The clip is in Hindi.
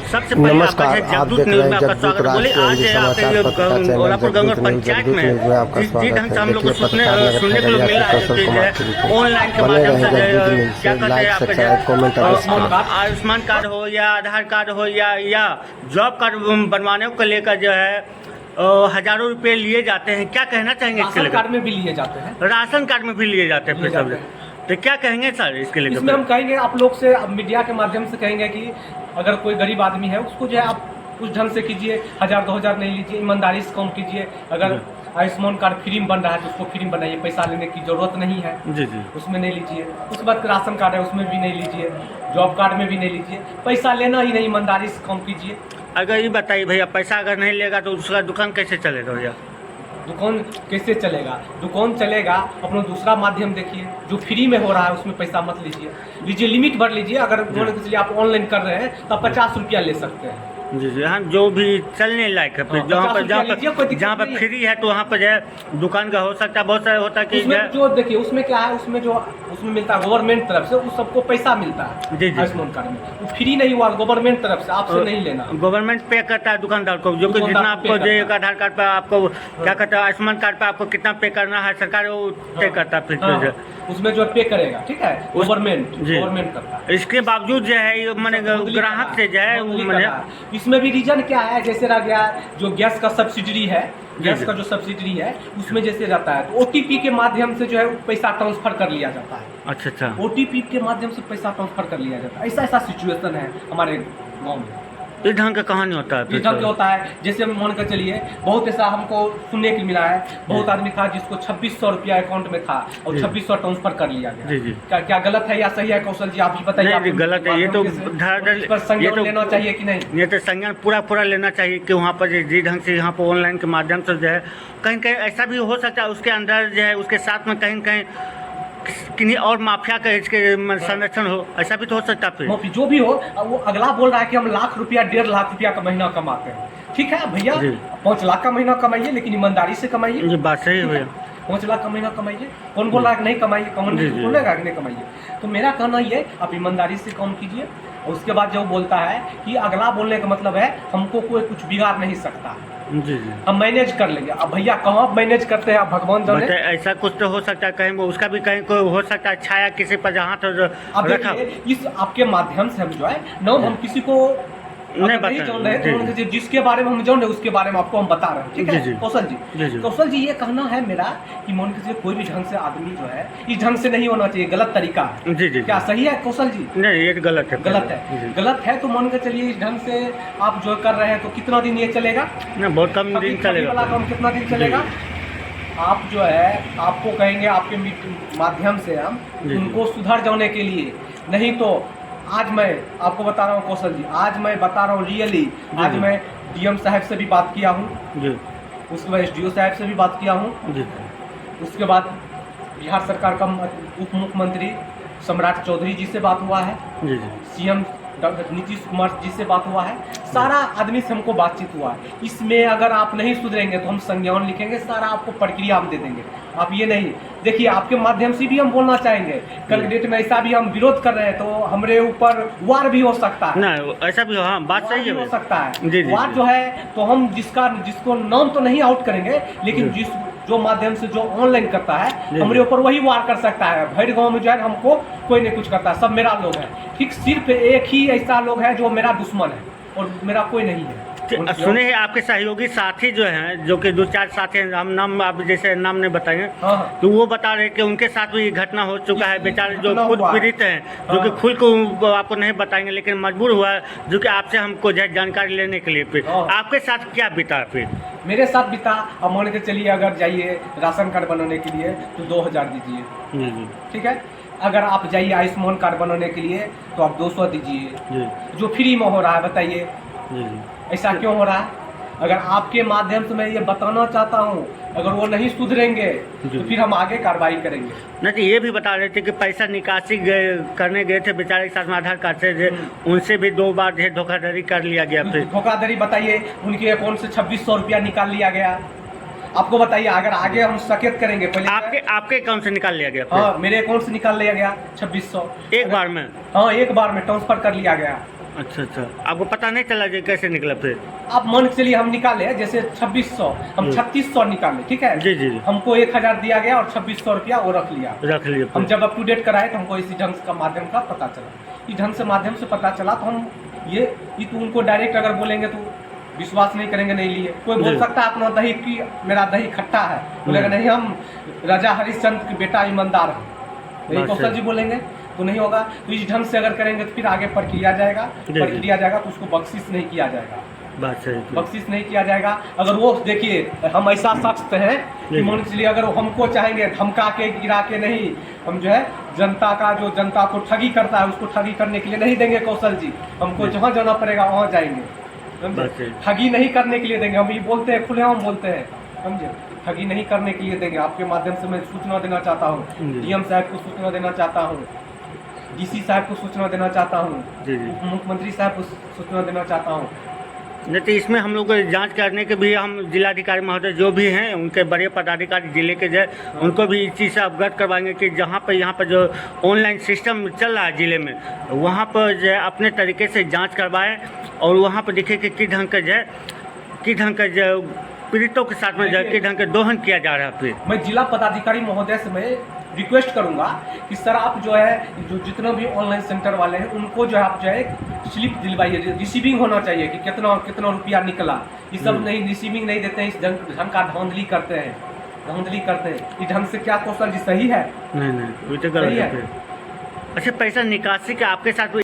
सबसे पहले नमस्कार, आपका आप जगदूत देख न्यूज रहे में हैं आपका जगदूत स्वागत। बोले राष्ट्रीय आज हिंदी आपके समाचार पत्रिका चैनल ओलापुर गंगा जगदूत न्यूज पंचायत में आपका जिस स्वागत ढंग से है। हम लोग को देखिए पत्रकार मेरे सुनने को मिल रहा है कौशल जो कुमार है की रिपोर्ट। ऑनलाइन के बने माध्यम रहे से जगदूत न्यूज क्या से। कहते लाइक हैं आपका सब्सक्राइब कमेंट अवश्य करें। आयुष्मान कार्ड हो या आधार कार्ड हो या जॉब कार्ड बनवाने को लेकर जो है हजारों रुपए लिए जाते हैं। क्या कहना चाहेंगे इसके राशन लिए? कार्ड में भी लिए जाते हैं। राशन कार्ड में भी लिए जाते हैं लिए फिर सब। जाते हैं। तो क्या कहेंगे सर इसके लिए? इसमें हम कहेंगे आप लोग से, अब मीडिया के माध्यम से कहेंगे कि अगर कोई गरीब आदमी है उसको जो है आप उस ढंग से कीजिए, 1000-2000 नहीं लीजिए, ईमानदारी से काम कीजिए। अगर आयुष्मान कार्ड फ्री में बन रहा है तो उसको फ्री में बनाइए, पैसा लेने की जरूरत नहीं है जी जी। उसमें नहीं लीजिए। उसके बाद राशन कार्ड है उसमें भी नहीं लीजिए, जॉब कार्ड में भी नहीं लीजिए, पैसा लेना ही नहीं, ईमानदारी से काम कीजिए। अगर ये बताइए भैया, पैसा अगर नहीं लेगा तो उसका दुकान कैसे चलेगा भैया? दुकान कैसे चलेगा? दुकान चलेगा अपना दूसरा माध्यम देखिए, जो फ्री में हो रहा है उसमें पैसा मत लीजिए, लिमिट भर लीजिए। अगर मान के चलिए आप ऑनलाइन कर रहे हैं तो आप 50 रुपया ले सकते हैं। जी जी। हाँ, जो भी चलने लायक है फिर जहाँ पर फ्री है तो वहाँ पर जो है दुकान का हो सकता है, बहुत सारा होता है कि उसमें जो देखिए उसमें क्या है, उसमें मिलता है गवर्नमेंट तरफ से, उस सबको पैसा मिलता है। जी जी। आयुष्मान कार्ड में वो फ्री नहीं हुआ, गवर्नमेंट तरफ से, आपसे नहीं लेना। गवर्नमेंट पे करता है दुकानदार को, जो कि जितना आपको जो एक आधार कार्ड पर आपको क्या कहता है, आयुष्मान कार्ड पर आपको कितना पे करना है सरकार वो पे करता है फिर उसमें जो पे करेगा, ठीक है, गवर्नमेंट करता है। इसके बावजूद जो है ये मैंने ग्राहक से जो है मैंने इसमें भी रीजन क्या है, जैसे रह गया जो गैस का सब्सिडी है, गैस का जो सब्सिडी है उसमें जैसे रहता है तो OTP के माध्यम से जो है पैसा ट्रांसफर कर लिया जाता है। अच्छा अच्छा। OTP के माध्यम से पैसा ट्रांसफर कर लिया जाता है। ऐसा सिचुएशन है हमारे गाँव में। इस ढंग का कहानी होता है इस ढंग का होता है। जैसे मान कर चलिए बहुत ऐसा हमको सुनने को मिला है, बहुत आदमी था जिसको 2600 रुपया अकाउंट में था और 2600 ट्रांसफर कर लिया गया। जी जी। क्या गलत है या सही है कौशल जी, आप ही बताइए। नहीं, गलत है ये तो संज्ञान लेना चाहिए कि नहीं? ये तो संज्ञान पूरा लेना चाहिए कि वहाँ पर जिस ढंग से यहाँ पर ऑनलाइन के माध्यम से जो है कहीं ऐसा भी हो सकता है उसके अंदर जो है उसके साथ में कहीं किन्हीं और माफिया का इसके संरक्षण हो, ऐसा भी तो हो सकता है। फिर जो भी हो, वो अगला बोल रहा है कि हम लाख रुपया 1.5 लाख रुपया का महीना कमाते हैं। ठीक है भैया, 5 लाख का महीना कमाइए लेकिन ईमानदारी से कमाइए। ये बात सही है भैया। 5 लाख का महीना कमाइए। कौन बोल रहा है कि नहीं कमाइए? बोलेगा कि नहीं कमाइए? तो मेरा कहना ये, आप ईमानदारी से काम कीजिए। और उसके बाद जो बोलता है कि अगला बोलने का मतलब है हमको कोई कुछ बिगाड़ नहीं सकता, जी जी, हम मैनेज कर लेंगे। अब भैया कहाँ मैनेज करते हैं आप, भगवान जाने। ऐसा कुछ तो हो सकता है, कहीं उसका भी कहीं कोई हो सकता है छाया किसी पर जहाँ तो रखा। इस आपके माध्यम से हम जो है न हम किसी को नहीं जान रहे, तो जिसके बारे में हम जान रहे उसके बारे में आपको हम बता रहे हैं। ठीक है कौशल जी, ये कहना है मेरा कि मान के कोई भी ढंग से आदमी जो है इस ढंग से नहीं होना चाहिए, गलत तरीका है। जी जी। क्या सही है कौशल जी? नहीं, ये गलत है। गलत है तो मान के चलिए इस ढंग से आप जो कर रहे हैं तो कितना दिन ये चलेगा? बहुत कम दिन चलेगा। कितना दिन चलेगा? आप जो है आपको कहेंगे आपके माध्यम से हम उनको सुधर जाने के लिए, नहीं तो आज मैं आपको बता रहा हूँ कौशल जी, आज मैं बता रहा हूँ रियली, आज मैं DM साहब से भी बात किया हूँ, उसके बाद SDO साहब से भी बात किया हूँ, उसके बाद बिहार सरकार का उप मुख्यमंत्री सम्राट चौधरी जी से बात हुआ है, CM नीतीश कुमार जी से बात हुआ है, सारा आदमी से हमको बातचीत हुआ है। इसमें अगर आप नहीं सुधरेंगे तो हम संज्ञान लिखेंगे, सारा आपको प्रक्रिया हम दे देंगे। आप ये नहीं देखिए, आपके माध्यम से भी हम बोलना चाहेंगे, कल डेट में ऐसा भी हम विरोध कर रहे हैं तो हमारे ऊपर वार भी हो सकता है। नहीं, ऐसा भी हाँ, बात सही हो सकता है। जी, वार जो है तो हम जिसको नाम तो नहीं आउट करेंगे, लेकिन जो माध्यम से जो ऑनलाइन करता है हमारे ऊपर वही वार कर सकता है। भैर गाँव में जो है हमको कोई नहीं कुछ करता, सब मेरा लोग है। ठीक, सिर्फ एक ही ऐसा लोग है जो मेरा दुश्मन है और मेरा कोई नहीं है। सुने हैं आपके सहयोगी साथी जो हैं, जो कि 2-4 साथी हैं, हम नाम आप जैसे नाम नहीं बताएंगे, तो वो बता रहे कि उनके साथ भी घटना हो चुका है। बेचारे जो खुद पीड़ित हैं, जो कि खुद को आपको नहीं बताएंगे लेकिन मजबूर हुआ है, जो कि आपसे हमको जानकारी लेने के लिए। फिर आपके साथ क्या बीता? फिर मेरे साथ बीता, अब मान के चलिए अगर जाइए राशन कार्ड बनाने के लिए तो 2000 दीजिए, ठीक है। अगर आप जाइए आयुष्मान कार्ड बनाने के लिए तो आप 200 दीजिए, जो फ्री में हो रहा है। बताइए ऐसा क्यों हो रहा है? अगर आपके माध्यम से मैं ये बताना चाहता हूँ, अगर वो नहीं सुधरेंगे तो फिर हम आगे कार्रवाई करेंगे। नहीं तो ये भी बता रहे थे कि पैसा निकासी करने गए थे बेचारे के साथ में आधार कार्ड से, उनसे भी 2 बार धोखाधड़ी कर लिया गया। फिर धोखाधड़ी बताइए, उनके अकाउंट से 2600 रुपया निकाल लिया गया। आपको बताइए, अगर आगे हम सकेत करेंगे, पहले आपके अकाउंट से निकाल लिया गया? हाँ, मेरे अकाउंट से निकाल लिया गया 2600 एक बार में। हाँ, एक बार में ट्रांसफर कर लिया गया। अच्छा अच्छा, आपको पता नहीं चला जी कैसे निकला फिर? आप मान के चलिए हम निकाले जैसे 2600, हम 3600 निकाले, ठीक है जी जी। हमको 1000 दिया गया और 2600 रुपया वो रख लिया। हम जब अप टू डेट कराए तो हमको इसी ढंग का माध्यम का पता चला, इस ढंग से माध्यम से पता चला तो हम ये तो उनको डायरेक्ट अगर बोलेंगे तो विश्वास नहीं करेंगे, नहीं लिए। कोई बोल सकता है अपना दही की मेरा दही खट्टा है, बोलेगा नहीं हम राजा हरिश्चंद्र के बेटा ईमानदार है, यही कौशल जी बोलेंगे तो नहीं होगा। तो इस ढंग से अगर करेंगे तो फिर आगे प्रक्रिया जाएगा, प्रक्रिया जाएगा तो उसको बख्शिश नहीं किया जाएगा, बात सही, बख्शिश नहीं किया जाएगा। अगर वो देखिए हम ऐसा शख्स हैं कि मान के चलिए अगर वो हमको चाहेंगे धमका के गिरा के नहीं, हम जो है जनता का जो जनता को ठगी करता है उसको ठगी करने के लिए नहीं देंगे कौशल जी, हमको जहाँ जाना पड़ेगा वहाँ जाएंगे, समझे। ठगी नहीं करने के लिए देंगे, हम ये बोलते हैं खुलेआम बोलते हैं, समझे। ठगी नहीं करने के लिए देंगे। आपके माध्यम से मैं सूचना देना चाहता हूँ, डीएम साहब को सूचना देना चाहता हूँ, डीसी साहब को सूचना देना चाहता हूँ, मुख्यमंत्री साहब को सूचना देना चाहता हूँ। नहीं तो इसमें हम लोग को जांच करने के भी हम जिलाधिकारी महोदय जो भी हैं उनके बड़े पदाधिकारी जिले के जो उनको भी इस चीज़ से अवगत करवाएंगे कि जहाँ पर यहाँ पर जो ऑनलाइन सिस्टम चल रहा है जिले में वहाँ पर जो है अपने तरीके से जांच करवाएं और वहाँ पर देखें कि किस ढंग का जो है किस ढंग का जो पीड़ितों के साथ में जो है किस ढंग का दोहन किया जा रहा है। फिर मैं जिला पदाधिकारी महोदय से मैं रिक्वेस्ट करूंगा कि सर आप जो है जो जितना भी ऑनलाइन सेंटर वाले हैं उनको जो है आप जो है स्लिप दिलवाइए, रिसीविंग होना चाहिए कि कितना कितना रुपया निकला। ये सब नहीं, रिसीविंग नहीं देते हैं, इस ढंग का धांधली करते हैं, धांधली करते हैं। इस ढंग से क्या कौशल जी सही है? नहीं वो तो गलत है। अच्छा पैसा निकासी का आपके साथ